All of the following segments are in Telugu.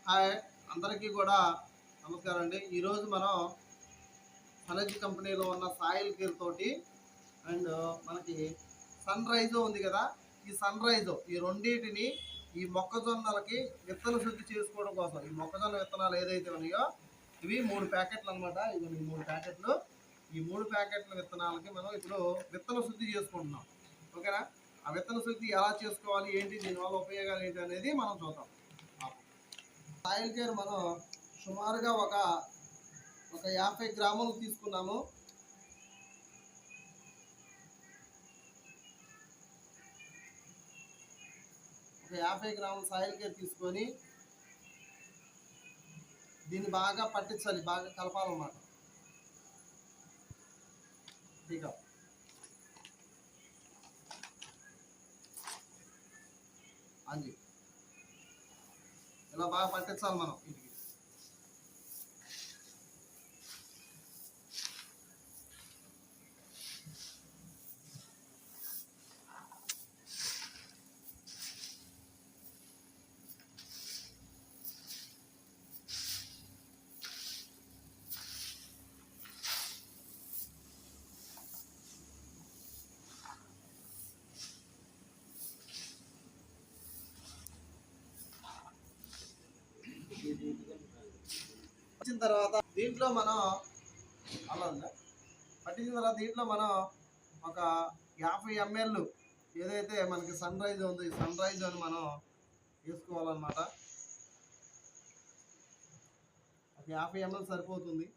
హాయ్ అందరికీ కూడా నమస్కారం అండి. ఈరోజు మనం సనజ్ కంపెనీలో ఉన్న సాయిల్ కేర్ తోటి అండ్ మనకి సన్ రైజ్ ఉంది కదా, ఈ సన్ రైజ్ ఈ రెండింటిని ఈ మొక్కజొన్నలకి విత్తన శుద్ధి చేసుకోవడం కోసం ఈ మొక్కజొన్న విత్తనాలు ఏదైతే ఉన్నాయో ఇవి 3 ప్యాకెట్లు అనమాట. ఇవి 3 ప్యాకెట్లు. ఈ 3 ప్యాకెట్ల విత్తనాలకి మనం ఇప్పుడు విత్తన శుద్ధి చేసుకుంటున్నాం. ఓకేనా? ఆ విత్తన శుద్ధి ఎలా చేసుకోవాలి, ఏంటి, దీనివల్ల ఉపయోగాలు ఏంటి అనేది మనం చూద్దాం. సాయిల్ కేర్ మనం సుమారుగా ఒక 50 గ్రాములు తీసుకున్నాము. ఒక 50 గ్రాముల సాయిల్ కేర్ తీసుకొని దీన్ని బాగా పట్టించాలి, బాగా కలపాలన్నమాట. ఇక అంజీ ఇలా బాగా పట్టించాలి మనం ఇంటికి. వచ్చిన తర్వాత దీంట్లో మనం పట్టించిన తర్వాత దీంట్లో మనం ఒక 50 ml ఏదైతే మనకి సన్ రైజ్ ఉందో ఈ సన్ రైజ్ అని మనం వేసుకోవాలన్నమాట. ఒక 50 ml సరిపోతుంది.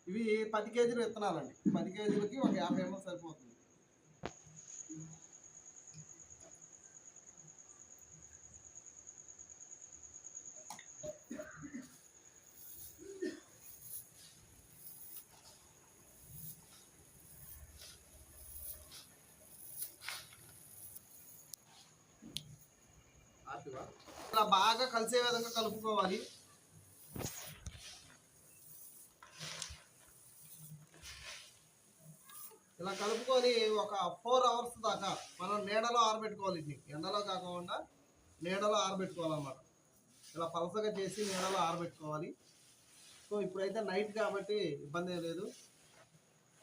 ఇవి 10 కేజీలు విత్తనాలండి. 10 కేజీలకి ఒక 50 ml సరిపోతుంది. ఇలా బాగా కలిసే విధంగా కలుపుకోవాలి. ఇలా కలుపుకొని ఒక 4 hours దాకా మనం నీడలో ఆరబెట్టుకోవాలి. ఇది ఎండలో కాకుండా నీడలో ఆరబెట్టుకోవాలన్నమాట. ఇలా పలసగా చేసి నీడలో ఆరబెట్టుకోవాలి. సో ఇప్పుడైతే నైట్ కాబట్టి ఇబ్బంది ఏం లేదు.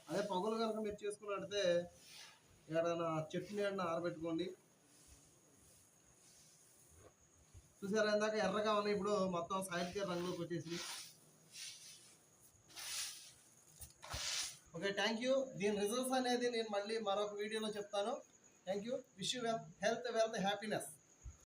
అదే పగులు కనుక మీరు చేసుకున్నట్టయితే ఏదైనా చెట్టు నీడన ఆరబెట్టుకోండి. చూసారా, ఇందాక ఎర్రగా ఉన్నాయి, ఇప్పుడు మొత్తం సాయిల్ కేర్ రంగులోకి వచ్చేసి. Okay, thank you. దీని రిజల్ట్స్ అనేది నేను మళ్ళీ మరొక వీడియోలో చెప్తాను. Thank you. Wish you health, wealth, happiness.